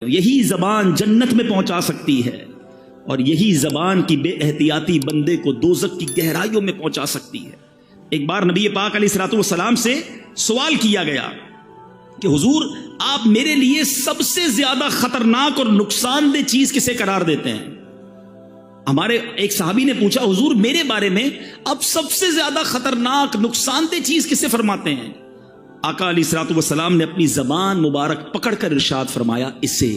یہی زبان جنت میں پہنچا سکتی ہے اور یہی زبان کی بے احتیاطی بندے کو دوزخ کی گہرائیوں میں پہنچا سکتی ہے۔ ایک بار نبی پاک علیہ الصلوۃ والسلام سے سوال کیا گیا کہ حضور آپ میرے لیے سب سے زیادہ خطرناک اور نقصان دہ چیز کسے قرار دیتے ہیں؟ ہمارے ایک صحابی نے پوچھا حضور میرے بارے میں اب سب سے زیادہ خطرناک نقصان دہ چیز کسے فرماتے ہیں؟ آقا علیہ الصلوۃ والسلام نے اپنی زبان مبارک پکڑ کر ارشاد فرمایا اسے۔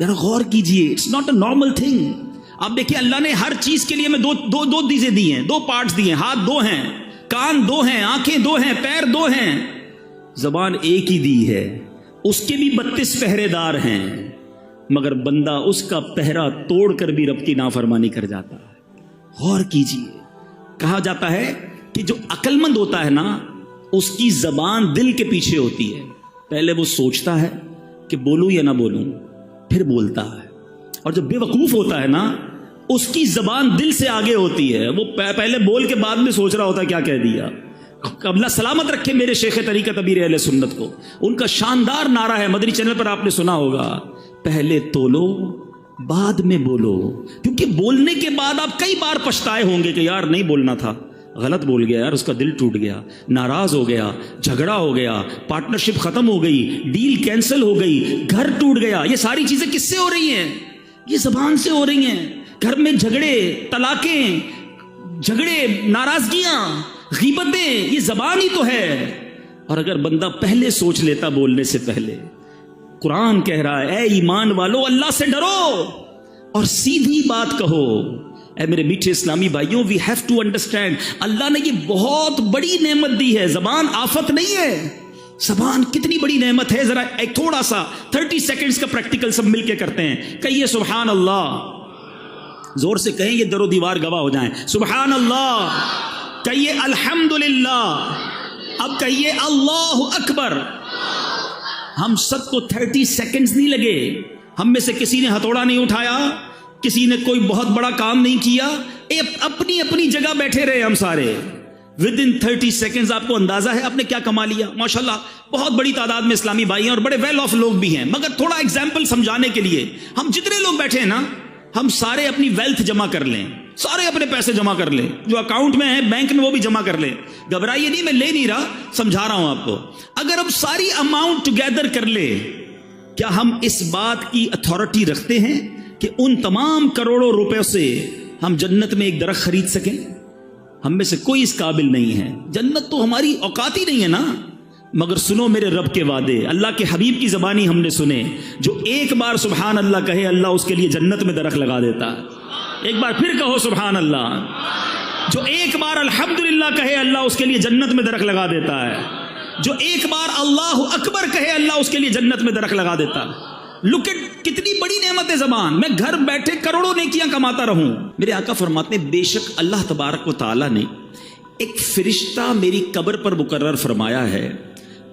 ذرا غور کیجئے، it's not a normal thing. آپ دیکھیں اللہ نے ہر چیز کے لیے ہمیں دو چیزیں دی ہیں، دو پارٹس دیے ہیں، ہاتھ دو ہیں، کان دو ہیں، آنکھیں دو ہیں، پیر دو ہیں، زبان ایک ہی دی ہے، اس کے بھی 32 پہرے دار ہیں، مگر بندہ اس کا پہرا توڑ کر بھی رب کی نافرمانی کر جاتا ہے۔ غور کیجئے، کہا جاتا ہے کہ جو عقل مند ہوتا ہے نا اس کی زبان دل کے پیچھے ہوتی ہے، پہلے وہ سوچتا ہے کہ بولوں یا نہ بولوں، پھر بولتا ہے، اور جو بے وقوف ہوتا ہے نا اس کی زبان دل سے آگے ہوتی ہے، وہ پہلے بول کے بعد میں سوچ رہا ہوتا ہے کیا کہہ دیا۔ اللہ سلامت رکھے میرے شیخ طریقت ابیر اہل سنت کو، ان کا شاندار نعرہ ہے، مدنی چینل پر آپ نے سنا ہوگا، پہلے تولو بعد میں بولو، کیونکہ بولنے کے بعد آپ کئی بار پچھتائے ہوں گے کہ یار نہیں بولنا تھا، غلط بول گیا، یار اس کا دل ٹوٹ گیا، ناراض ہو گیا، جھگڑا ہو گیا، پارٹنرشپ ختم ہو گئی، ڈیل کینسل ہو گئی، گھر ٹوٹ گیا۔ یہ ساری چیزیں کس سے ہو رہی ہیں؟ یہ زبان سے ہو رہی ہیں۔ گھر میں جھگڑے، طلاقیں، جھگڑے، ناراضگیاں، غیبتیں، یہ زبان ہی تو ہے۔ اور اگر بندہ پہلے سوچ لیتا بولنے سے پہلے، قرآن کہہ رہا ہے اے ایمان والو اللہ سے ڈرو اور سیدھی بات کہو۔ اے میرے میٹھے اسلامی بھائیوں، وی ہیو ٹو انڈرسٹینڈ، اللہ نے یہ بہت بڑی نعمت دی ہے، زبان آفت نہیں ہے۔ زبان کتنی بڑی نعمت ہے، ذرا ایک تھوڑا سا 30 سیکنڈز کا پریکٹیکل سب مل کے کرتے ہیں۔ کہیے سبحان اللہ، زور سے کہیں، یہ در و دیوار گواہ ہو جائیں۔ سبحان اللہ، کہیے الحمدللہ، اب کہیے اللہ اکبر۔ ہم سب کو 30 سیکنڈز نہیں لگے، ہم میں سے کسی نے ہتھوڑا نہیں اٹھایا، کسی نے کوئی بہت بڑا کام نہیں کیا، اپنی اپنی جگہ بیٹھے رہے ہم سارے۔ ود ان 30 سیکنڈز آپ کو اندازہ ہے آپ نے کیا کما لیا؟ ماشاءاللہ بہت بڑی تعداد میں اسلامی بھائی ہیں اور بڑے ویل آف لوگ بھی ہیں، مگر تھوڑا ایگزامپل سمجھانے کے لیے، ہم جتنے لوگ بیٹھے ہیں نا، ہم سارے اپنی ویلتھ جمع کر لیں، سارے اپنے پیسے جمع کر لیں، جو اکاؤنٹ میں ہیں بینک میں وہ بھی جمع کر لیں۔ گھبرائیے نہیں، میں لے نہیں رہا، سمجھا رہا ہوں آپ کو۔ اگر ہم ساری اماؤنٹ ٹوگیدر کر لیں، کیا ہم اس بات کی اتھارٹی رکھتے ہیں کہ ان تمام کروڑوں روپے سے ہم جنت میں ایک درخت خرید سکیں؟ ہم میں سے کوئی اس قابل نہیں ہے۔ جنت تو ہماری اوقات ہی نہیں ہے نا۔ مگر سنو میرے رب کے وعدے، اللہ کے حبیب کی زبانی ہم نے سنے، جو ایک بار سبحان اللہ کہے اللہ اس کے لیے جنت میں درخت لگا دیتا ہے۔ ایک بار پھر کہو سبحان اللہ۔ جو ایک بار الحمدللہ کہے اللہ اس کے لیے جنت میں درخت لگا دیتا ہے۔ جو ایک بار اللہ اکبر کہے اللہ اس کے لیے جنت میں درخت لگا دیتا ہے۔ لک ایٹ کتنی بڑی نعمت ہے زبان، میں گھر بیٹھے کروڑوں نیکیاں کماتا رہوں۔ میرے آقا فرماتے ہیں بے شک اللہ تبارک و تعالی نے ایک فرشتہ میری قبر پر مقرر فرمایا ہے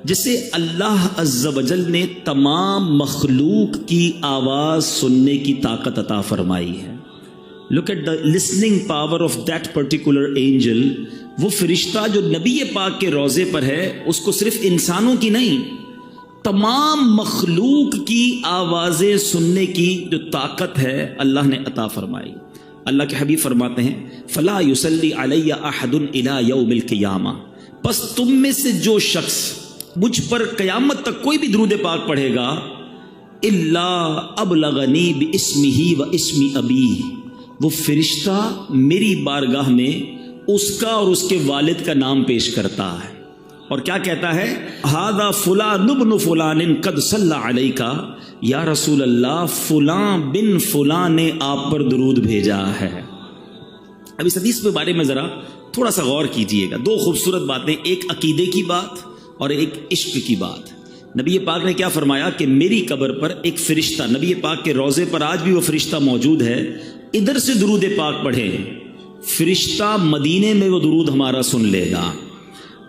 جسے اللہ عز و جل نے تمام مخلوق کی آواز سننے کی طاقت عطا فرمائی ہے۔ Look at the listening power of that particular angel. وہ فرشتہ جو نبی پاک کے روضے پر ہے، اس کو صرف انسانوں کی نہیں، تمام مخلوق کی آوازیں سننے کی جو طاقت ہے اللہ نے عطا فرمائی۔ اللہ کے حبیب فرماتے ہیں فلا یصلی علی احد الی یوم القیامہ، پس تم میں سے جو شخص مجھ پر قیامت تک کوئی بھی درود پاک پڑھے گا، الا ابلغنی باسمہ و اسم ابیہ، وہ فرشتہ میری بارگاہ میں اس کا اور اس کے والد کا نام پیش کرتا ہے اور کیا کہتا ہے؟ ھذا فلان ابن فلان قد صلی علیک، یا رسول اللہ فلاں بن فلاں نے آپ پر درود بھیجا ہے۔ اب اس حدیث کے بارے میں ذرا تھوڑا سا غور کیجئے گا، دو خوبصورت باتیں، ایک عقیدے کی بات اور ایک عشق کی بات۔ نبی پاک نے کیا فرمایا کہ میری قبر پر ایک فرشتہ، نبی پاک کے روضے پر آج بھی وہ فرشتہ موجود ہے، ادھر سے درود پاک پڑھے، فرشتہ مدینے میں وہ درود ہمارا سن لے گا۔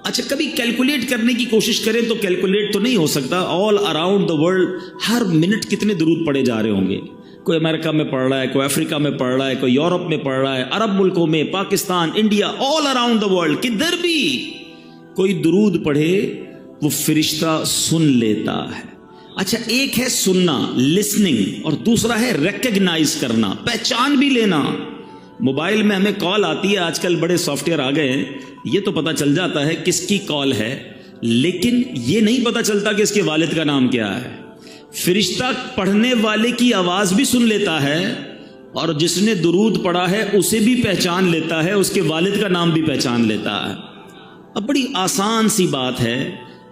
اچھا کبھی کیلکولیٹ کرنے کی کوشش کریں تو کیلکولیٹ تو نہیں ہو سکتا، all around the world Hare minute کتنے درود پڑے جا رہے ہوں گے۔ کوئی امریکہ میں پڑھ رہا ہے، کوئی افریقہ میں پڑھ رہا ہے، کوئی یورپ میں پڑھ رہا ہے، عرب ملکوں میں، Pakistan, India, all around the world, کدھر بھی کوئی درود پڑھے وہ فرشتہ سن لیتا ہے۔ اچھا ایک ہے سننا لسننگ اور دوسرا ہے ریکگنائز کرنا, پہچان بھی لینا. موبائل میں ہمیں کال آتی ہے, آج کل بڑے سافٹ ویئر آ گئے ہیں, یہ تو پتہ چل جاتا ہے کس کی کال ہے, لیکن یہ نہیں پتہ چلتا کہ اس کے والد کا نام کیا ہے. فرشتہ پڑھنے والے کی آواز بھی سن لیتا ہے اور جس نے درود پڑھا ہے اسے بھی پہچان لیتا ہے, اس کے والد کا نام بھی پہچان لیتا ہے. اب بڑی آسان سی بات ہے,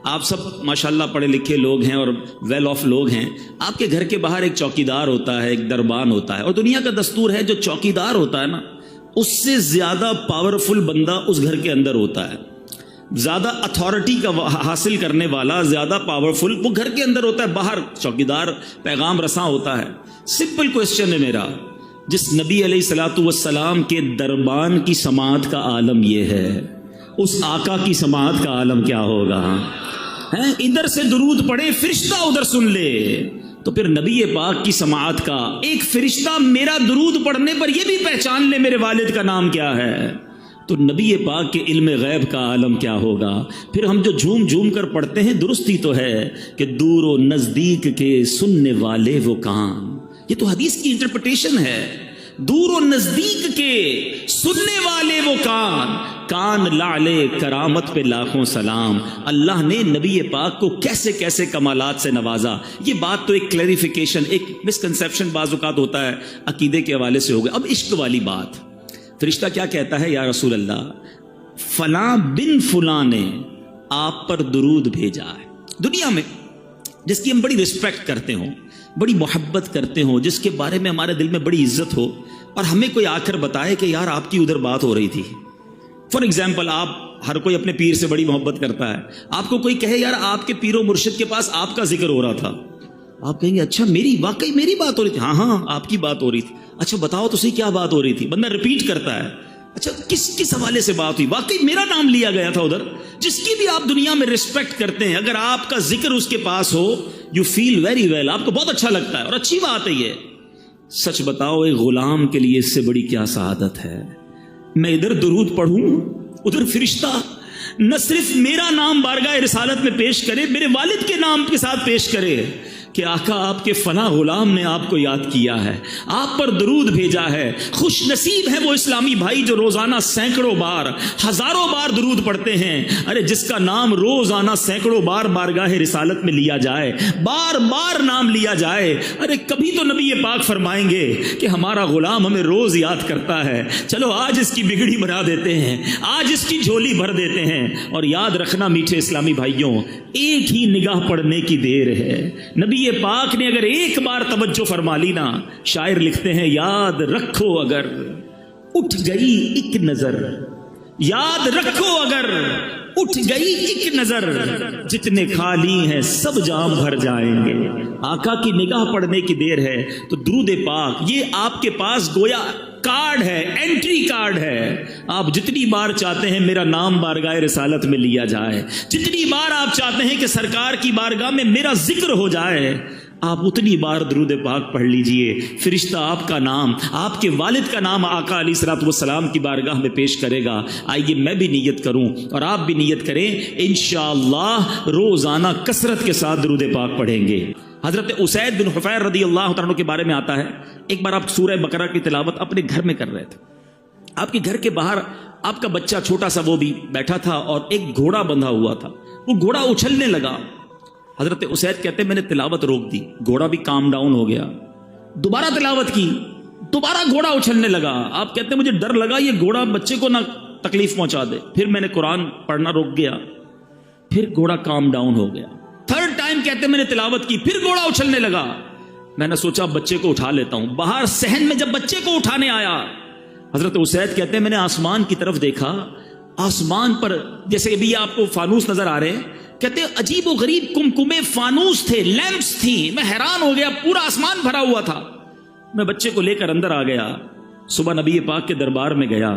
آپ سب ماشاءاللہ پڑھے لکھے لوگ ہیں اور ویل آف لوگ ہیں. آپ کے گھر کے باہر ایک چوکیدار ہوتا ہے, ایک دربان ہوتا ہے, اور دنیا کا دستور ہے جو چوکیدار ہوتا ہے نا اس سے زیادہ پاورفل بندہ اس گھر کے اندر ہوتا ہے. زیادہ اتھارٹی کا حاصل کرنے والا, زیادہ پاورفل وہ گھر کے اندر ہوتا ہے, باہر چوکیدار پیغام رساں ہوتا ہے. سمپل کوشچن ہے میرا, جس نبی علیہ الصلوۃ والسلام کے دربان کی سماعت کا عالم یہ ہے, اس آقا کی سماعت کا عالم کیا ہوگا؟ ادھر سے درود پڑھے فرشتہ ادھر سن لے, تو پھر نبی پاک کی سماعت کا ایک فرشتہ میرا درود پڑھنے پر یہ بھی پہچان لے میرے والد کا نام کیا ہے, تو نبی پاک کے علم غیب کا عالم کیا ہوگا؟ پھر ہم جو جھوم جھوم کر پڑھتے ہیں درست ہی تو ہے کہ دور و نزدیک کے سننے والے وہ کان, یہ تو حدیث کی انٹرپریٹیشن ہے. دور و نزدیک کے سننے والے وہ کان لعلے کرامت پہ لاکھوں سلام. اللہ نے نبی پاک کو کیسے کیسے کمالات سے نوازا. یہ بات تو ایک کلیریفیکیشن, ایک مسکنسیپشن بعض اوقات ہوتا ہے عقیدے کے حوالے سے ہو گیا. اب عشق والی بات, فرشتہ کیا کہتا ہے, یا رسول اللہ فلاں بن فلاں نے آپ پر درود بھیجا ہے. دنیا میں جس کی ہم بڑی رسپیکٹ کرتے ہوں, بڑی محبت کرتے ہوں, جس کے بارے میں ہمارے دل میں بڑی عزت ہو, اور ہمیں کوئی آ کر بتائے کہ یار آپ کی ادھر بات ہو رہی تھی. فار ایگزامپل, آپ ہر کوئی اپنے پیر سے بڑی محبت کرتا ہے, آپ کو کوئی کہے یار آپ کے پیر و مرشد کے پاس آپ کا ذکر ہو رہا تھا, آپ کہیں گے اچھا واقعی میری بات ہو رہی تھی؟ ہاں آپ کی بات ہو رہی تھی. اچھا بتاؤ تو صحیح کیا بات ہو رہی تھی. بندہ ریپیٹ کرتا ہے, اچھا کس حوالے سے بات ہوئی؟ واقعی میرا نام لیا گیا تھا ادھر. جس کی بھی آپ دنیا میں رسپیکٹ کرتے ہیں, اگر آپ کا ذکر اس کے پاس ہو, یو فیل ویری ویل, آپ کو بہت اچھا لگتا ہے, اور اچھی بات ہے یہ. سچ بتاؤ ایک غلام کے لیے اس سے بڑی کیا سعادت ہے؟ میں ادھر درود پڑھوں, ادھر فرشتہ نہ صرف میرا نام بارگاہ رسالت میں پیش کرے, میرے والد کے نام کے ساتھ پیش کرے کہ آقا آپ کے فلاں غلام نے آپ کو یاد کیا ہے, آپ پر درود بھیجا ہے. خوش نصیب ہے وہ اسلامی بھائی جو روزانہ سینکڑوں بار, ہزاروں بار درود پڑھتے ہیں. ارے جس کا نام روزانہ سینکڑوں بار بارگاہ رسالت میں لیا جائے, بار بار نام لیا جائے, ارے کبھی تو نبی پاک فرمائیں گے کہ ہمارا غلام ہمیں روز یاد کرتا ہے, چلو آج اس کی بگڑی بنا دیتے ہیں, آج اس کی جھولی بھر دیتے ہیں. اور یاد رکھنا میٹھے اسلامی بھائیوں, ایک ہی نگاہ پڑھنے کی دیر ہے. نبی پاک نے اگر ایک بار توجہ فرما لی نا, شاعر لکھتے ہیں یاد رکھو اگر اٹھ گئی ایک نظر, یاد رکھو اگر اٹھ گئی ایک نظر, جتنے خالی ہیں سب جام بھر جائیں گے. آقا کی نگاہ پڑھنے کی دیر ہے تو درود پاک یہ آپ کے پاس گویا کارڈ ہے, انٹری کارڈ ہے. آپ جتنی بار چاہتے ہیں میرا نام بارگاہ رسالت میں لیا جائے, جتنی بار آپ چاہتے ہیں کہ سرکار کی بارگاہ میں میرا ذکر ہو جائے, آپ اتنی بار درود پاک پڑھ لیجئے. فرشتہ آپ کا نام, آپ کے والد کا نام آقا علیہ الصلوۃ والسلام کی بارگاہ میں پیش کرے گا. آئیے میں بھی نیت کروں اور آپ بھی نیت کریں, انشاءاللہ روزانہ کثرت کے ساتھ درود پاک پڑھیں گے. حضرت اسید بن حفیر رضی اللہ تعالیٰ کے بارے میں آتا ہے, ایک بار آپ سورہ بقرہ کی تلاوت اپنے گھر میں کر رہے تھے, آپ کے گھر کے باہر آپ کا بچہ چھوٹا سا وہ بھی بیٹھا تھا اور ایک گھوڑا بندھا ہوا تھا, وہ گھوڑا اچھلنے لگا. حضرت اسید کہتے ہیں میں نے تلاوت روک دی, گھوڑا بھی کام ڈاؤن ہو گیا, دوبارہ تلاوت کی, دوبارہ گھوڑا اچھلنے لگا. آپ کہتے ہیں مجھے ڈر لگا یہ گھوڑا بچے کو نہ تکلیف پہنچا دے, پھر میں نے قرآن پڑھنا روک گیا, پھر گھوڑا کام ڈاؤن ہو گیا. تھرڈ ٹائم کہتے ہیں میں نے تلاوت کی, پھر گھوڑا اچھلنے لگا. میں نے سوچا بچے کو اٹھا لیتا ہوں. باہر صحن میں جب بچے کو اٹھانے آیا, حضرت اسید کہتے ہیں میں نے آسمان کی طرف دیکھا, آسمان پر جیسے ابھی آپ کو فانوس نظر آ رہے ہیں, کہتے ہیں عجیب و غریب کمکمے فانوس تھے, لیمپس تھی. میں حیران ہو گیا, پورا آسمان بھرا ہوا تھا. میں بچے کو لے کر اندر آ گیا, صبح نبی پاک کے دربار میں گیا,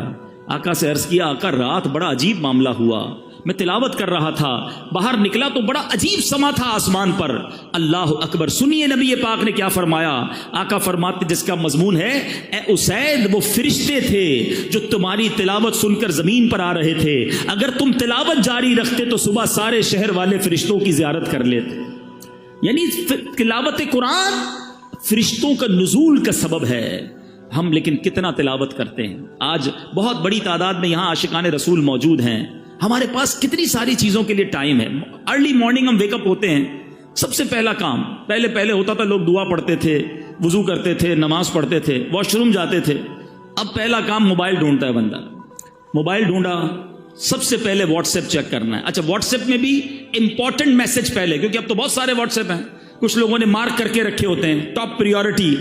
آقا سے عرض کیا آقا رات بڑا عجیب معاملہ ہوا, میں تلاوت کر رہا تھا, باہر نکلا تو بڑا عجیب سما تھا آسمان پر. اللہ اکبر. سنیے نبی پاک نے کیا فرمایا. آقا فرماتے جس کا مضمون ہے اے اسید وہ فرشتے تھے جو تمہاری تلاوت سن کر زمین پر آ رہے تھے, اگر تم تلاوت جاری رکھتے تو صبح سارے شہر والے فرشتوں کی زیارت کر لیتے. یعنی تلاوت قرآن فرشتوں کا نزول کا سبب ہے. ہم لیکن کتنا تلاوت کرتے ہیں؟ آج بہت بڑی تعداد میں یہاں عاشقان رسول موجود ہیں. ہمارے پاس کتنی ساری چیزوں کے لیے ٹائم ہے. ارلی مارننگ ہم ویک اپ ہوتے ہیں, سب سے پہلا کام پہلے ہوتا تھا, لوگ دعا پڑھتے تھے, وضو کرتے تھے, نماز پڑھتے تھے, واش روم جاتے تھے. اب پہلا کام موبائل ڈھونڈتا ہے بندہ. موبائل ڈھونڈا, سب سے پہلے واٹس ایپ چیک کرنا ہے. اچھا واٹس ایپ میں بھی امپورٹنٹ میسج پہلے, کیونکہ اب تو بہت سارے واٹس ایپ ہیں, کچھ لوگوں نے مارک کر کے رکھے ہوتے ہیں ٹاپ پریورٹی.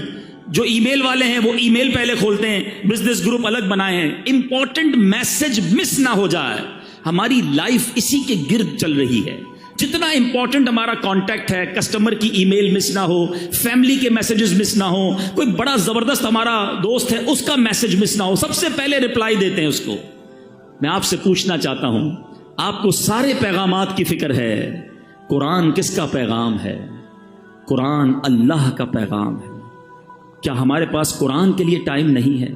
جو ای میل والے ہیں وہ ای میل پہلے کھولتے ہیں, بزنس گروپ الگ بنائے ہیں. امپورٹنٹ میسج مس نہ ہو جائے. ہماری لائف اسی کے گرد چل رہی ہے. جتنا امپورٹنٹ ہمارا کانٹیکٹ ہے, کسٹمر کی ای میل مس نہ ہو, فیملی کے میسجز مس نہ ہو, کوئی بڑا زبردست ہمارا دوست ہے اس کا میسج مس نہ ہو, سب سے پہلے رپلائی دیتے ہیں اس کو. میں آپ سے پوچھنا چاہتا ہوں, آپ کو سارے پیغامات کی فکر ہے, قرآن کس کا پیغام ہے؟ قرآن اللہ کا پیغام ہے. کیا ہمارے پاس قرآن کے لیے ٹائم نہیں ہے؟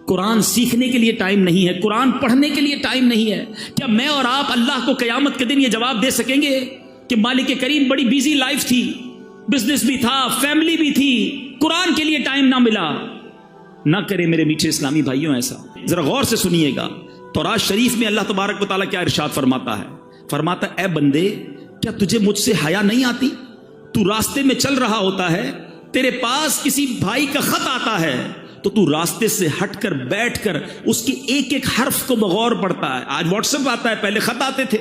قرآن سیکھنے کے لیے ٹائم نہیں ہے؟ قرآن پڑھنے کے لیے ٹائم نہیں ہے؟ کیا میں اور آپ اللہ کو قیامت کے دن یہ جواب دے سکیں گے کہ مالک کریم بڑی بیزی لائف تھی, بزنس بھی تھا, فیملی بھی تھی, قرآن کے لیے ٹائم نہ ملا؟ نہ کرے میرے میٹھے اسلامی بھائیوں ایسا. ذرا غور سے سنیے گا, تورات شریف میں اللہ تبارک و تعالیٰ کیا ارشاد فرماتا ہے. فرماتا اے بندے, کیا تجھے مجھ سے حیا نہیں آتی؟ تو راستے میں چل رہا ہوتا ہے, تیرے پاس کسی بھائی کا خط آتا ہے تو تو راستے سے ہٹ کر بیٹھ کر اس کے ایک ایک حرف کو بغور پڑھتا ہے. آج واٹس ایپ آتا ہے, پہلے خط آتے تھے.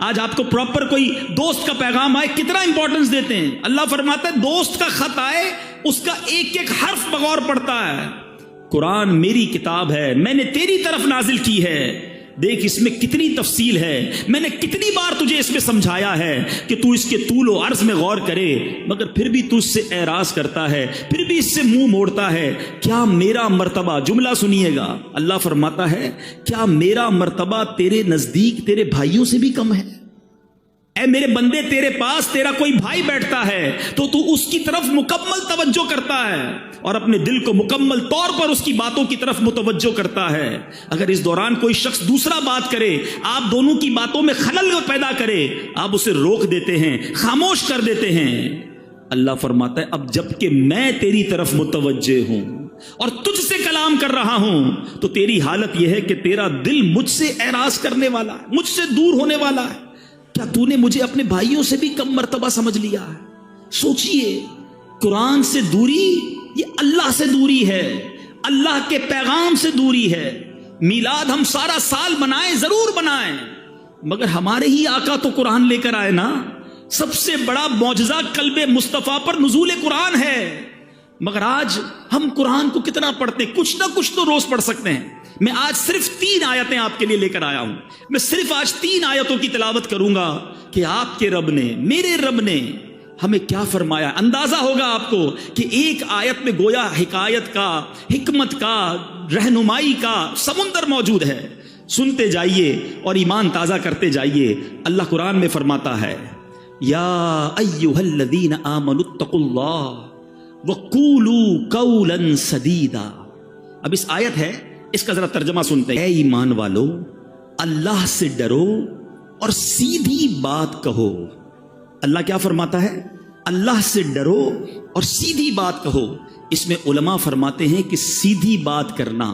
آج آپ کو پراپر کوئی دوست کا پیغام آئے کتنا امپورٹنس دیتے ہیں. اللہ فرماتا ہے دوست کا خط آئے اس کا ایک ایک حرف بغور پڑھتا ہے. قرآن میری کتاب ہے, میں نے تیری طرف نازل کی ہے, دیکھ اس میں کتنی تفصیل ہے, میں نے کتنی بار تجھے اس میں سمجھایا ہے کہ تو اس کے طول و عرض میں غور کرے, مگر پھر بھی تو اس سے اعراض کرتا ہے, پھر بھی اس سے منہ موڑتا ہے. کیا میرا مرتبہ, جملہ سنیے گا, اللہ فرماتا ہے کیا میرا مرتبہ تیرے نزدیک تیرے بھائیوں سے بھی کم ہے؟ اے میرے بندے, تیرے پاس تیرا کوئی بھائی بیٹھتا ہے تو تو اس کی طرف مکمل توجہ کرتا ہے اور اپنے دل کو مکمل طور پر اس کی باتوں کی طرف متوجہ کرتا ہے. اگر اس دوران کوئی شخص دوسرا بات کرے, آپ دونوں کی باتوں میں خلل پیدا کرے, آپ اسے روک دیتے ہیں, خاموش کر دیتے ہیں. اللہ فرماتا ہے اب جب کہ میں تیری طرف متوجہ ہوں اور تجھ سے کلام کر رہا ہوں تو تیری حالت یہ ہے کہ تیرا دل مجھ سے اعراض کرنے والا ہے, مجھ سے دور ہونے والا ہے. کیا تو نے مجھے اپنے بھائیوں سے بھی کم مرتبہ سمجھ لیا ہے؟ سوچئے, قرآن سے دوری یہ اللہ سے دوری ہے, اللہ کے پیغام سے دوری ہے. میلاد ہم سارا سال منائیں, ضرور منائیں, مگر ہمارے ہی آقا تو قرآن لے کر آئے نا. سب سے بڑا معجزہ قلب مصطفیٰ پر نزول قرآن ہے. مگر آج ہم قرآن کو کتنا پڑھتے ہیں؟ کچھ نہ کچھ تو روز پڑھ سکتے ہیں. میں آج صرف 3 آیتیں آپ کے لیے لے کر آیا ہوں. میں صرف آج 3 آیتوں کی تلاوت کروں گا کہ آپ کے رب نے, میرے رب نے ہمیں کیا فرمایا. اندازہ ہوگا آپ کو کہ ایک آیت میں گویا حکایت کا, حکمت کا, رہنمائی کا سمندر موجود ہے. سنتے جائیے اور ایمان تازہ کرتے جائیے. اللہ قرآن میں فرماتا ہے یا ایھا الذین آمنوا اتقوا اللہ وقولوا قولا سدیدا. اب اس آیت ہے, اس کا ذرا ترجمہ سنتے ہیں. اے ایمان والو, اللہ سے ڈرو اور سیدھی بات کہو. اللہ کیا فرماتا ہے؟ اللہ سے ڈرو اور سیدھی بات کہو. اس میں علماء فرماتے ہیں کہ سیدھی بات کرنا,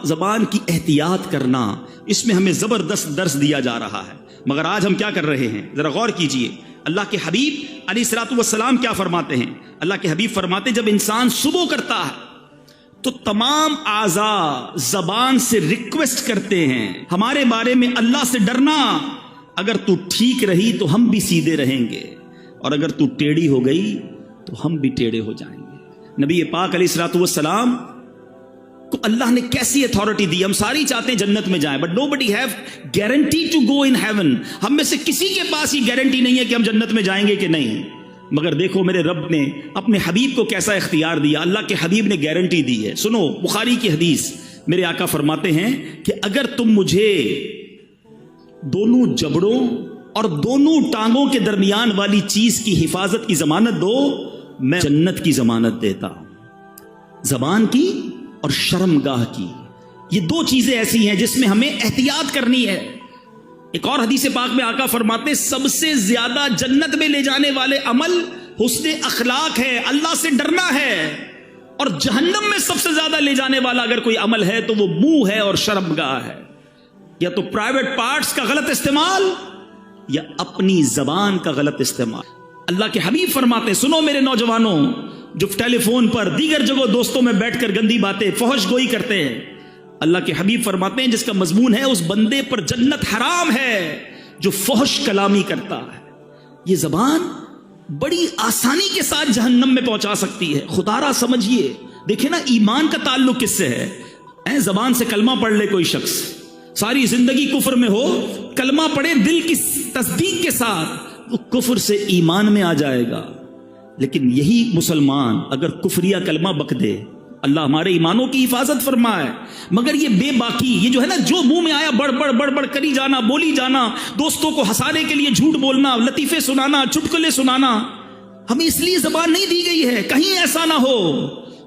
زبان کی احتیاط کرنا, اس میں ہمیں زبردست درس دیا جا رہا ہے. مگر آج ہم کیا کر رہے ہیں؟ ذرا غور کیجئے. اللہ کے حبیب علیہ الصلوۃ والسلام کیا فرماتے ہیں؟ اللہ کے حبیب فرماتے ہیں جب انسان صبح کرتا ہے تو تمام اعضاء زبان سے ریکویسٹ کرتے ہیں ہمارے بارے میں اللہ سے ڈرنا. اگر تو ٹھیک رہی تو ہم بھی سیدھے رہیں گے, اور اگر تو ٹیڑھی ہو گئی تو ہم بھی ٹیڑھے ہو جائیں گے. نبی پاک علیہ الصلوۃ والسلام کو اللہ نے کیسی اتھارٹی دی. ہم ساری چاہتے ہیں جنت میں جائیں, but nobody have guarantee to go in heaven. ہم میں سے کسی کے پاس یہ گارنٹی نہیں ہے کہ ہم جنت میں جائیں گے کہ نہیں. مگر دیکھو میرے رب نے اپنے حبیب کو کیسا اختیار دیا. اللہ کے حبیب نے گارنٹی دی ہے. سنو بخاری کی حدیث, میرے آقا فرماتے ہیں کہ اگر تم مجھے دونوں جبڑوں اور دونوں ٹانگوں کے درمیان والی چیز کی حفاظت کی ضمانت دو, میں جنت کی ضمانت دیتا ہوں. زبان کی اور شرمگاہ کی, یہ 2 چیزیں ایسی ہیں جس میں ہمیں احتیاط کرنی ہے. ایک اور حدیث پاک میں آقا فرماتے سب سے زیادہ جنت میں لے جانے والے عمل حسن اخلاق ہے، اللہ سے ڈرنا ہے. اور جہنم میں سب سے زیادہ لے جانے والا اگر کوئی عمل ہے تو وہ منہ ہے اور شرمگاہ ہے. یا تو پرائیویٹ پارٹس کا غلط استعمال یا اپنی زبان کا غلط استعمال. اللہ کے حبیب فرماتے ہیں، سنو میرے نوجوانوں جو ٹیلی فون پر دیگر جگہوں دوستوں میں بیٹھ کر گندی باتیں فحش گوئی کرتے ہیں، اللہ کے حبیب فرماتے ہیں جس کا مضمون ہے اس بندے پر جنت حرام ہے جو فحش کلامی کرتا ہے. یہ زبان بڑی آسانی کے ساتھ جہنم میں پہنچا سکتی ہے. خدا را سمجھیے، دیکھیں نا ایمان کا تعلق کس سے ہے. زبان سے کلمہ پڑھ لے کوئی شخص، ساری زندگی کفر میں ہو، کلمہ پڑھے دل کی تصدیق کے ساتھ، وہ کفر سے ایمان میں آ جائے گا. لیکن یہی مسلمان اگر کفریہ کلمہ بک دے، اللہ ہمارے ایمانوں کی حفاظت فرمائے، مگر یہ بے باکی، یہ جو ہے نا جو منہ میں آیا بڑھ بڑھ کری جانا، بولی جانا، دوستوں کو ہنسانے کے لیے جھوٹ بولنا، لطیفے سنانا، چٹکلے سنانا، ہمیں اس لیے زبان نہیں دی گئی ہے کہیں ایسا نہ ہو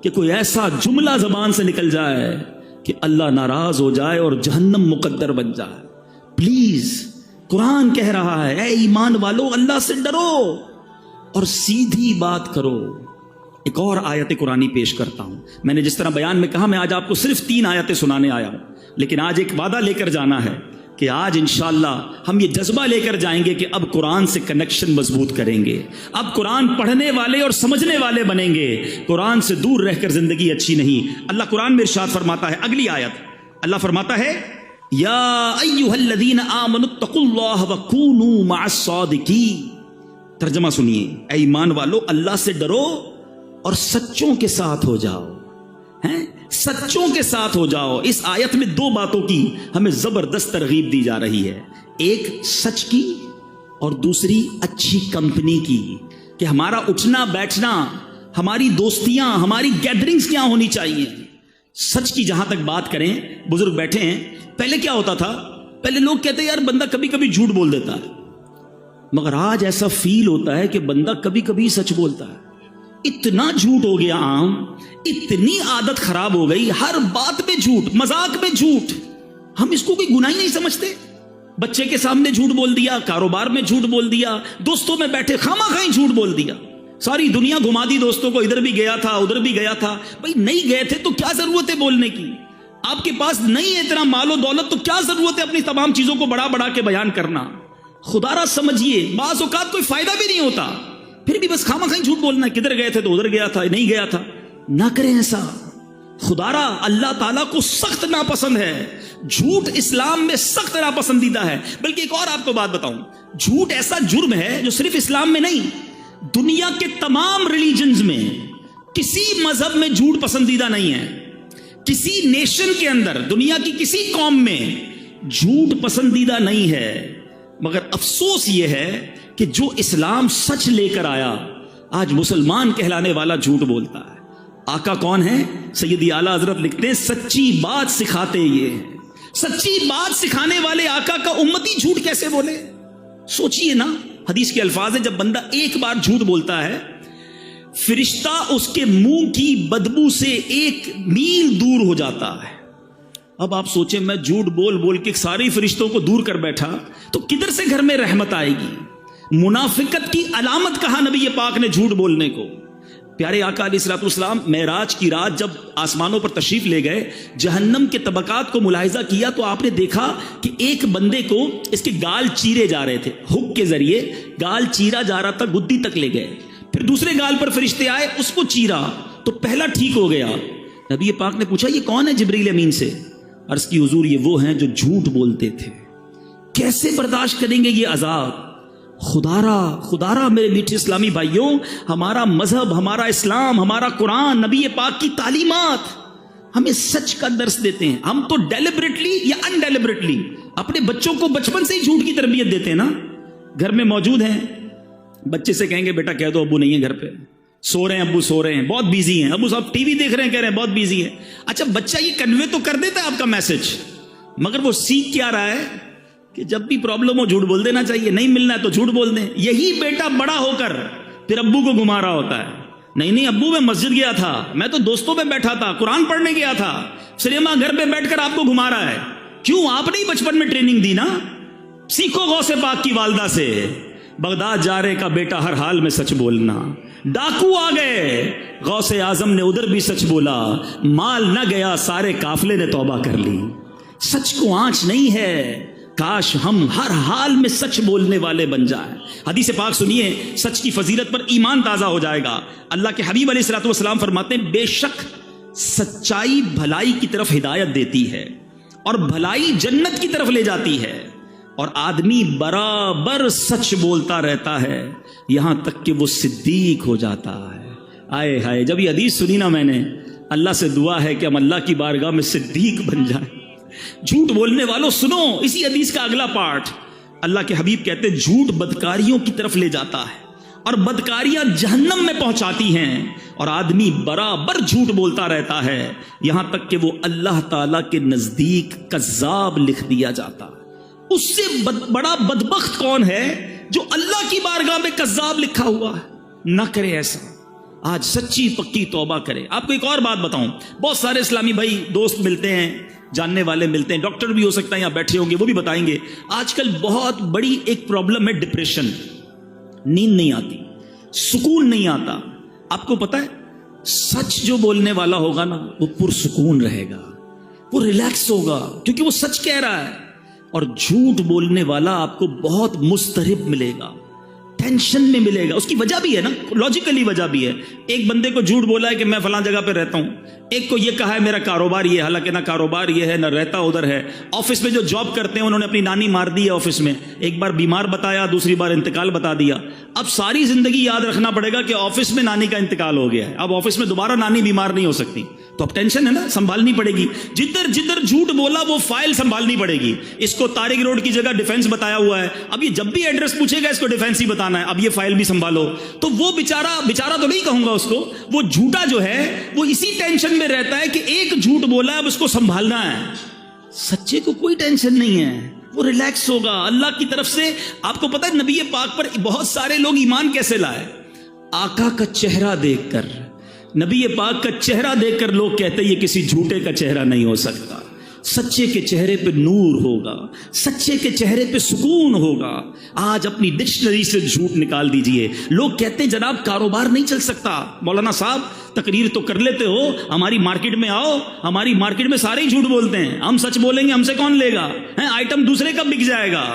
کہ کوئی ایسا جملہ زبان سے نکل جائے کہ اللہ ناراض ہو جائے اور جہنم مقدر بن جائے. پلیز، قرآن کہہ رہا ہے اے ایمان والو اللہ سے ڈرو اور سیدھی بات کرو. ایک اور آیت قرآنی پیش کرتا ہوں. میں نے جس طرح بیان میں کہا میں آج آپ کو صرف 3 آیتیں سنانے آیا ہوں، لیکن آج ایک وعدہ لے کر جانا ہے کہ آج انشاءاللہ ہم یہ جذبہ لے کر جائیں گے کہ اب قرآن سے کنیکشن مضبوط کریں گے، اب قرآن پڑھنے والے اور سمجھنے والے بنیں گے. قرآن سے دور رہ کر زندگی اچھی نہیں. اللہ قرآن میں ارشاد فرماتا ہے، اگلی آیت اللہ فرماتا ہے یا ایھا الذین آمنوا اتقوا اللہ وکونوا مع الصادقین. ترجمہ سنیے، اے ایمان والو اللہ سے ڈرو اور سچوں کے ساتھ ہو جاؤ. سچوں کے ساتھ ہو جاؤ. اس آیت میں 2 باتوں کی ہمیں زبردست ترغیب دی جا رہی ہے، ایک سچ کی اور دوسری اچھی کمپنی کی، کہ ہمارا اٹھنا بیٹھنا، ہماری دوستیاں، ہماری گیدرنگز کیا ہونی چاہیے. سچ کی جہاں تک بات کریں، بزرگ بیٹھے ہیں، پہلے کیا ہوتا تھا، پہلے لوگ کہتے ہیں یار بندہ کبھی کبھی جھوٹ بول دیتا ہے، مگر آج ایسا فیل ہوتا ہے کہ بندہ کبھی کبھی سچ بولتا ہے. اتنا جھوٹ ہو گیا عام، اتنی عادت خراب ہو گئی، ہر بات میں جھوٹ، مذاق میں جھوٹ. ہم اس کو کوئی گناہ ہی نہیں سمجھتے. بچے کے سامنے جھوٹ بول دیا، کاروبار میں جھوٹ بول دیا، دوستوں میں بیٹھے خواہ جھوٹ بول دیا، ساری دنیا گھما دی دوستوں کو، ادھر بھی گیا تھا ادھر بھی گیا تھا. بھائی نہیں گئے تھے تو کیا ضرورت ہے بولنے کی؟ آپ کے پاس نہیں ہے اتنا مال و دولت تو کیا ضرورت ہے اپنی تمام چیزوں کو بڑا کے بیان کرنا. خدا را سمجھیے، بعض اوقات کوئی فائدہ بھی نہیں ہوتا، پھر بھی بس خواہ جھوٹ بولنا، کدھر گئے تھے تو ادھر گیا تھا، نہیں گیا تھا. نہ کریں ایسا. خدا را اللہ تعالیٰ کو سخت ناپسند ہے، جھوٹ اسلام میں سخت ناپسندیدہ ہے. بلکہ ایک اور آپ کو بات بتاؤں، جھوٹ ایسا جرم ہے جو صرف اسلام میں نہیں، دنیا کے تمام ریلیجنز میں، کسی مذہب میں جھوٹ پسندیدہ نہیں ہے. کسی نیشن کے اندر، دنیا کی کسی قوم میں جھوٹ پسندیدہ نہیں ہے. مگر افسوس یہ ہے کہ جو اسلام سچ لے کر آیا، آج مسلمان کہلانے والا جھوٹ بولتا ہے. آقا کون ہے؟ سیدی اعلیٰ حضرت لکھتے ہیں سچی بات سکھاتے یہ ہیں. سچی بات سکھانے والے آقا کا امتی جھوٹ کیسے بولے؟ سوچئے نا، حدیث کے الفاظ ہیں جب بندہ ایک بار جھوٹ بولتا ہے، فرشتہ اس کے منہ کی بدبو سے 1 میل دور ہو جاتا ہے. اب آپ سوچیں میں جھوٹ بول کے ساری فرشتوں کو دور کر بیٹھا تو کدھر سے گھر میں رحمت آئے گی؟ منافقت کی علامت کہا نبی پاک نے جھوٹ بولنے کو. پیارے آقا علیہ الصلوۃ والسلام معراج کی رات جب آسمانوں پر تشریف لے گئے، جہنم کے طبقات کو ملاحظہ کیا تو آپ نے دیکھا کہ ایک بندے کو اس کے گال چیرے جا رہے تھے، ہک کے ذریعے گال چیرا جا رہا تھا، گدی تک لے گئے. پھر دوسرے گال پر فرشتے آئے، اس کو چیرا تو پہلا ٹھیک ہو گیا. نبی پاک نے پوچھا یہ کون ہے؟ جبریل امین سے. عرض کی حضور یہ وہ ہیں جو جھوٹ بولتے تھے. کیسے برداشت کریں گے یہ عذاب؟ خدا را میرے میٹھے اسلامی بھائیوں، ہمارا مذہب، ہمارا اسلام، ہمارا قرآن، نبی پاک کی تعلیمات ہمیں سچ کا درس دیتے ہیں. ہم تو ڈیلیبریٹلی یا ان ڈیلیبریٹلی اپنے بچوں کو بچپن سے ہی جھوٹ کی تربیت دیتے ہیں نا. گھر میں موجود ہیں، بچے سے کہیں گے بیٹا کہہ دو ابو نہیں ہے گھر پہ، سو رہے ہیں ابو، سو رہے ہیں، بہت بیزی ہیں ابو صاحب، ٹی وی دیکھ رہے ہیں، کہہ رہے ہیں بہت بیزی ہے. اچھا بچہ یہ کنوے تو کر دیتا ہے آپ کا میسج، مگر وہ سیکھ کیا رہا ہے کہ جب بھی پرابلم ہو جھوٹ بول دینا چاہیے، نہیں ملنا ہے تو جھوٹ بول دیں. یہی بیٹا بڑا ہو کر پھر ابو کو گھما رہا ہوتا ہے، نہیں ابو میں مسجد گیا تھا، میں تو دوستوں میں بیٹھا تھا، قرآن پڑھنے گیا تھا. سنیما گھر پہ بیٹھ کر آپ کو گھما رہا ہے. کیوں؟ آپ نے بچپن میں ٹریننگ دی نا. سیکھو غوث پاک کی والدہ سے، بغداد جا رہے کا بیٹا ہر حال میں سچ بولنا، ڈاکو آ گئے غوث اعظم نے ادھر بھی سچ بولا، مال نہ گیا سارے قافلے نے توبہ کر لی۔ سچ کو آنچ نہیں ہے، کاش ہم ہر حال میں سچ بولنے والے بن جائیں۔ حدیث پاک سنیے، سچ کی فضیلت پر ایمان تازہ ہو جائے گا۔ اللہ کے حبیب علیہ الصلوۃ والسلام فرماتے ہیں بے شک سچائی بھلائی کی طرف ہدایت دیتی ہے اور بھلائی جنت کی طرف لے جاتی ہے، اور آدمی برابر سچ بولتا رہتا ہے یہاں تک کہ وہ صدیق ہو جاتا ہے۔ آئے ہائے، جب یہ حدیث سنی نا میں نے، اللہ سے دعا ہے کہ ہم اللہ کی بارگاہ میں صدیق بن جائیں۔ جھوٹ بولنے والوں سنو اسی حدیث کا اگلا پارٹ، اللہ کے حبیب کہتے ہیں جھوٹ بدکاریوں کی طرف لے جاتا ہے اور بدکاریاں جہنم میں پہنچاتی ہیں، اور آدمی برابر جھوٹ بولتا رہتا ہے یہاں تک کہ وہ اللہ تعالی کے نزدیک کذاب لکھ دیا جاتا۔ اس سے بڑا بدبخت کون ہے جو اللہ کی بارگاہ میں کذاب لکھا ہوا ہے؟ نہ کرے ایسا، آج سچی پکی توبہ کرے۔ آپ کو ایک اور بات بتاؤں، بہت سارے اسلامی بھائی دوست ملتے ہیں، جاننے والے ملتے ہیں، ڈاکٹر بھی ہو سکتا ہے یہاں بیٹھے ہوں گے، وہ بھی بتائیں گے آج کل بہت بڑی ایک پرابلم ہے ڈپریشن، نیند نہیں آتی، سکون نہیں آتا۔ آپ کو پتا ہے سچ جو بولنے والا ہوگا نا وہ پرسکون رہے گا، وہ ریلیکس ہوگا کیونکہ وہ سچ کہہ رہا ہے، اور جھوٹ بولنے والا آپ کو بہت مضطرب ملے گا، ٹینشن میں ملے گا۔ اس کی وجہ بھی ہے نا، لاجیکلی وجہ بھی ہے۔ ایک بندے کو جھوٹ بولا ہے کہ میں فلاں جگہ پہ رہتا ہوں، ایک کو یہ کہا ہے میرا کاروبار یہ ہے، حالانکہ نہ کاروبار یہ ہے نہ رہتا ادھر ہے۔ آفس میں جو جاب کرتے ہیں انہوں نے اپنی نانی مار دی ہے آفس میں، ایک بار بیمار بتایا، دوسری بار انتقال بتا دیا۔ اب ساری زندگی یاد رکھنا پڑے گا کہ آفس میں نانی کا انتقال ہو گیا ہے، اب آفس میں دوبارہ نانی بیمار نہیں ہو سکتی، تو اب ٹینشن ہے نا، سنبھالنی پڑے گی۔ جدھر جدھر جھوٹ بولا وہ فائل سنبھالنی پڑے گی۔ اس کو طارق روڈ کی جگہ ڈیفینس بتایا ہوا ہے، اب یہ جب بھی ایڈریس پوچھے گا اس کو ڈیفینس ہی بتانا ہے، اب یہ فائل بھی سنبھالو۔ تو وہ بیچارہ تو نہیں کہوں گا اس کو، وہ جھوٹا جو ہے وہ اسی ٹینشن میں رہتا ہے کہ ایک جھوٹ بولا اب اس کو سنبھالنا ہے۔ سچے کو کوئی ٹینشن نہیں ہے، وہ ریلیکس ہوگا اللہ کی طرف سے۔ آپ کو پتا ہے نبی پاک پر بہت سارے لوگ ایمان کیسے لائے؟ آقا کا چہرہ دیکھ کر، نبی پاک کا چہرہ دیکھ کر لوگ کہتے یہ کسی جھوٹے کا چہرہ نہیں ہو سکتا، سچے کے چہرے پہ نور ہوگا، سچے کے چہرے پہ سکون ہوگا۔ آج اپنی ڈکشنری سے جھوٹ نکال دیجئے۔ لوگ کہتے ہیں جناب کاروبار نہیں چل سکتا، مولانا صاحب تقریر تو کر لیتے ہو، ہماری مارکیٹ میں آؤ، ہماری مارکیٹ میں سارے ہی جھوٹ بولتے ہیں، ہم سچ بولیں گے ہم سے کون لے گا؟ آئٹم دوسرے کا بک جائے گا۔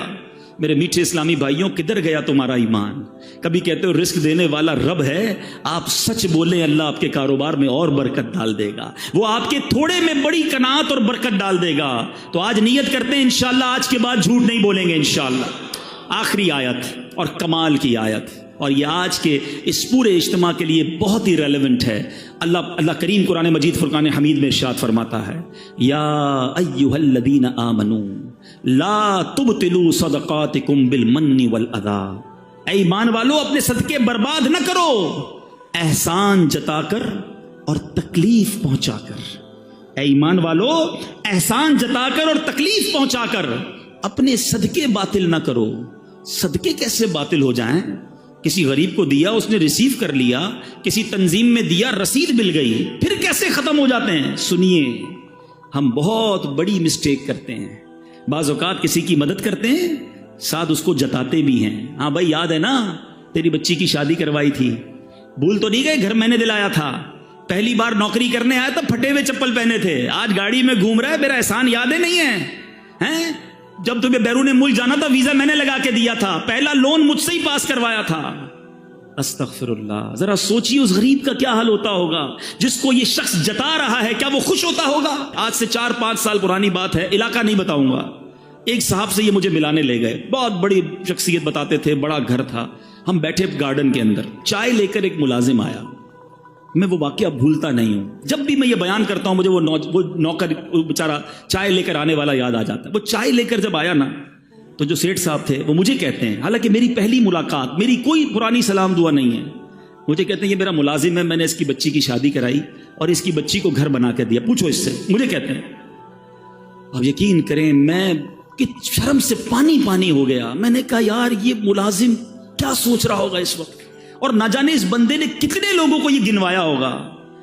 میرے میٹھے اسلامی بھائیوں، کدھر گیا تمہارا ایمان؟ کبھی کہتے ہو رزق دینے والا رب ہے، آپ سچ بولیں اللہ آپ کے کاروبار میں اور برکت ڈال دے گا، وہ آپ کے تھوڑے میں بڑی قناعت اور برکت ڈال دے گا۔ تو آج نیت کرتے ہیں انشاءاللہ آج کے بعد جھوٹ نہیں بولیں گے انشاءاللہ۔ آخری آیت اور کمال کی آیت، اور یہ آج کے اس پورے اجتماع کے لیے بہت ہی ریلیونٹ ہے۔ اللہ کریم قرآن مجید فرقان حمید میں ارشاد فرماتا ہے، یا ایھا الذین آمنوا لا تبطلوا صدقاتکم بالمن والاذی، اے ایمان والو اپنے صدقے برباد نہ کرو احسان جتا کر اور تکلیف پہنچا کر۔ اے ایمان والو احسان جتا کر اور تکلیف پہنچا کر اپنے صدقے باطل نہ کرو۔ صدقے کیسے باطل ہو جائیں؟ کسی غریب کو دیا اس نے ریسیو کر لیا، کسی تنظیم میں دیا رسید مل گئی، پھر کیسے ختم ہو جاتے ہیں؟ سنیے، ہم بہت بڑی مسٹیک کرتے ہیں۔ بعض اوقات کسی کی مدد کرتے ہیں، ساتھ اس کو جتاتے بھی ہیں، ہاں بھائی یاد ہے نا تیری بچی کی شادی کروائی تھی، بھول تو نہیں گئے گھر میں نے دلایا تھا، پہلی بار نوکری کرنے آیا تب پھٹے ہوئے چپل پہنے تھے، آج گاڑی میں گھوم رہا ہے، میرا احسان یاد ہے نہیں ہے؟ جب تمہیں بیرون ملک جانا تھا ویزا میں نے لگا کے دیا تھا، پہلا لون مجھ سے ہی پاس کروایا تھا۔ استغفر اللہ، ذرا سوچیے اس غریب کا کیا حال ہوتا ہوگا جس کو یہ شخص جتا رہا ہے، کیا وہ خوش ہوتا ہوگا؟ آج سے 4-5 سال پرانی بات ہے، علاقہ نہیں بتاؤں گا، ایک صاحب سے یہ مجھے ملانے لے گئے، بہت بڑی شخصیت بتاتے تھے، بڑا گھر تھا، ہم بیٹھے گارڈن کے اندر، چائے لے کر ایک ملازم آیا، میں وہ واقعہ بھولتا نہیں ہوں، جب بھی میں یہ بیان کرتا ہوں مجھے وہ نوکر بیچارہ چائے لے کر آنے والا یاد آ جاتا ہے۔ وہ چائے لے کر جب آیا نا تو جو سیٹھ صاحب تھے وہ مجھے کہتے ہیں، حالانکہ میری پہلی ملاقات، میری کوئی پرانی سلام دعا نہیں ہے، مجھے کہتے ہیں یہ میرا ملازم ہے، میں نے اس کی بچی کی شادی کرائی اور اس کی بچی کو گھر بنا کے دیا، پوچھو اس سے، مجھے کہتے ہیں۔ اب یقین کریں میں شرم سے پانی پانی ہو گیا، میں نے کہا یار یہ ملازم کیا سوچ رہا ہوگا اس وقت، اور نہ جانے اس بندے نے کتنے لوگوں کو یہ گنوایا ہوگا۔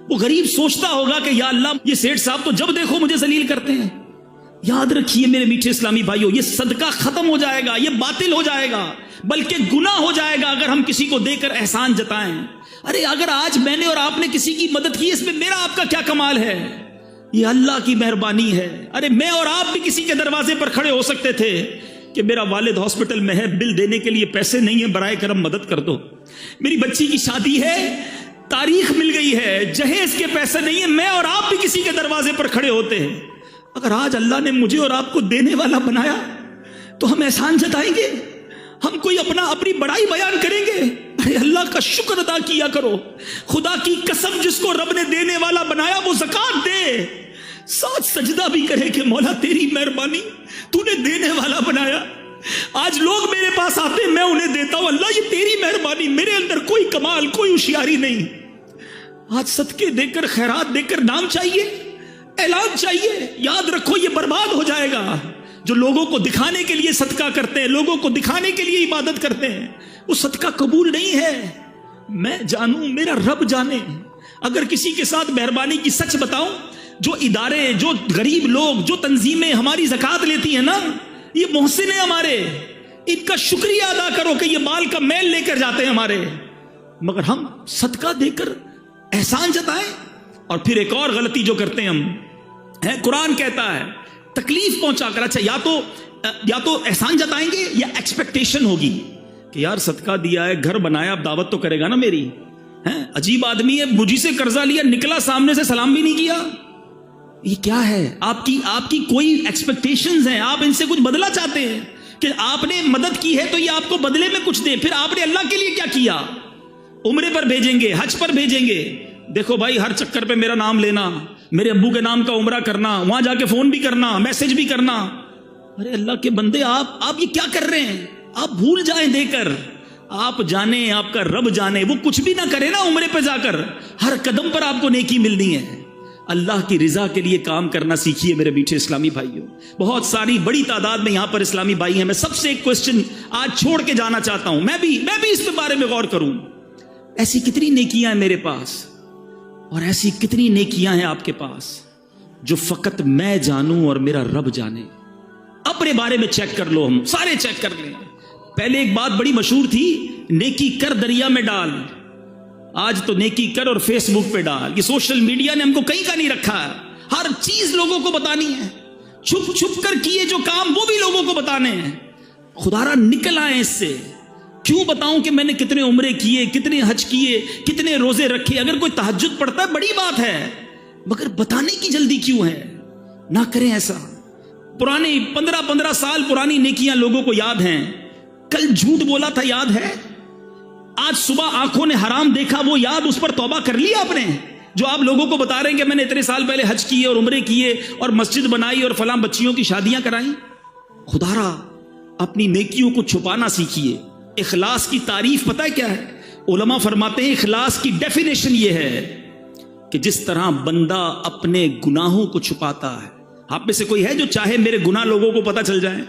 وہ غریب سوچتا ہوگا کہ یا اللہ یہ سیٹھ صاحب تو جب دیکھو مجھے ذلیل کرتے ہیں، یاد رکھیے میرے میٹھے اسلامی بھائیوں، یہ صدقہ ختم ہو جائے گا، یہ باطل ہو جائے گا، بلکہ گناہ ہو جائے گا اگر ہم کسی کو دے کر احسان جتائیں۔ ارے اگر آج میں نے اور آپ نے کسی کی مدد کی، اس میں میرا آپ کا کیا کمال ہے؟ یہ اللہ کی مہربانی ہے۔ ارے میں اور آپ بھی کسی کے دروازے پر کھڑے ہو سکتے تھے کہ میرا والد ہاسپٹل میں ہے، بل دینے کے لیے پیسے نہیں ہیں، برائے کرم مدد کر دو۔ میری بچی کی شادی ہے، تاریخ مل گئی ہے، جہیز کے پیسے نہیں ہیں، میں اور آپ بھی کسی کے دروازے پر کھڑے ہوتے ہیں۔ اگر آج اللہ نے مجھے اور آپ کو دینے والا بنایا تو ہم احسان جتائیں گے؟ ہم کوئی اپنی بڑائی بیان کریں گے؟ ارے اللہ کا شکر ادا کیا کرو۔ خدا کی قسم، جس کو رب نے دینے والا بنایا وہ زکات دے، ساتھ سجدہ بھی کرے کہ مولا تیری مہربانی، تو نے دینے والا بنایا۔ آج لوگ میرے پاس آتے ہیں، میں انہیں دیتا ہوں، اللہ یہ تیری مہربانی، میرے اندر کوئی کمال، کوئی ہوشیاری نہیں۔ آج صدقے دے کر، خیرات دے کر نام چاہیے، اعلان چاہیے، یاد رکھو یہ برباد ہو جائے گا۔ جو لوگوں کو دکھانے کے لیے صدقہ کرتے ہیں، لوگوں کو دکھانے کے لیے عبادت کرتے ہیں، وہ صدقہ قبول نہیں ہے۔ میں جانوں، میرا رب جانے۔ اگر کسی کے ساتھ مہربانی کی سچ بتاؤں، جو ادارے، جو غریب لوگ، جو تنظیمیں ہماری زکات لیتی ہیں نا، یہ محسن ہیں ہمارے، ان کا شکریہ ادا کرو کہ یہ مال کا میل لے کر جاتے ہیں ہمارے، مگر ہم صدقہ دے کر احسان جتائیں۔ اور پھر ایک اور غلطی جو کرتے ہیں ہم ہے، قرآن کہتا ہے تکلیف پہنچا کر، اچھا یا تو احسان جتائیں گے یا ایکسپیکٹیشن ہوگی کہ یار صدقہ دیا ہے، گھر بنایا، اب دعوت تو کرے گا نا میری، عجیب آدمی ہے، مجھی سے قرضہ لیا، نکلا سامنے سے سلام بھی نہیں کیا۔ یہ کیا ہے؟ آپ کی کوئی ایکسپیکٹیشنز ہیں، آپ ان سے کچھ بدلہ چاہتے ہیں کہ آپ نے مدد کی ہے تو یہ آپ کو بدلے میں کچھ دے۔ پھر آپ نے اللہ کے لیے کیا کیا؟ عمرے پر بھیجیں گے، حج پر بھیجیں گے، دیکھو بھائی ہر چکر پہ میرا نام لینا، میرے ابو کے نام کا عمرہ کرنا، وہاں جا کے فون بھی کرنا، میسج بھی کرنا۔ ارے اللہ کے بندے، آپ یہ کیا کر رہے ہیں؟ آپ بھول جائیں دے کر، آپ جانیں، آپ کا رب جانے، وہ کچھ بھی نہ کرے نا عمرے پہ جا کر، ہر قدم پر آپ کو نیکی ملنی ہے۔ اللہ کی رضا کے لیے کام کرنا سیکھیے میرے میٹھے اسلامی بھائیوں۔ بہت ساری بڑی تعداد میں یہاں پر اسلامی بھائی ہیں، میں سب سے ایک کوسچن آج چھوڑ کے جانا چاہتا ہوں، میں بھی اس کے بارے میں غور کروں۔ ایسی کتنی نیکیاں ہیں میرے پاس، اور ایسی کتنی نیکیاں ہیں آپ کے پاس جو فقط میں جانوں اور میرا رب جانے؟ اپنے بارے میں چیک کر لو، ہم سارے چیک کر لیں۔ پہلے ایک بات بڑی مشہور تھی، نیکی کر دریا میں ڈال، آج تو نیکی کر اور فیس بک پہ ڈال۔ یہ سوشل میڈیا نے ہم کو کہیں کا نہیں رکھا ہے، ہر چیز لوگوں کو بتانی ہے، چھپ چھپ کر کیے جو کام وہ بھی لوگوں کو بتانے ہیں۔ خدا را نکل آئے اس سے۔ کیوں بتاؤں کہ میں نے کتنے عمرے کیے، کتنے حج کیے، کتنے روزے رکھے؟ اگر کوئی تہجد پڑھتا ہے بڑی بات ہے، مگر بتانے کی جلدی کیوں ہے؟ نہ کریں ایسا۔ پرانی 15 سال پرانی نیکیاں لوگوں کو یاد ہیں، کل جھوٹ بولا تھا یاد ہے، آج صبح آنکھوں نے حرام دیکھا وہ یاد، اس پر توبہ کر لیا آپ نے؟ جو آپ لوگوں کو بتا رہے ہیں کہ میں نے اتنے سال پہلے حج کیے اور عمرے کیے اور مسجد بنائی اور فلاں بچیوں کی شادیاں کرائیں۔ خدا را اپنی نیکیوں کو چھپانا سیکھیے۔ اخلاص کی تعریف پتہ ہے کیا ہے؟ علماء فرماتے ہیں اخلاص کی ڈیفینیشن یہ ہے کہ جس طرح بندہ اپنے گناہوں کو چھپاتا ہے۔ آپ میں سے کوئی ہے جو چاہے میرے گناہ لوگوں کو پتہ چل جائیں؟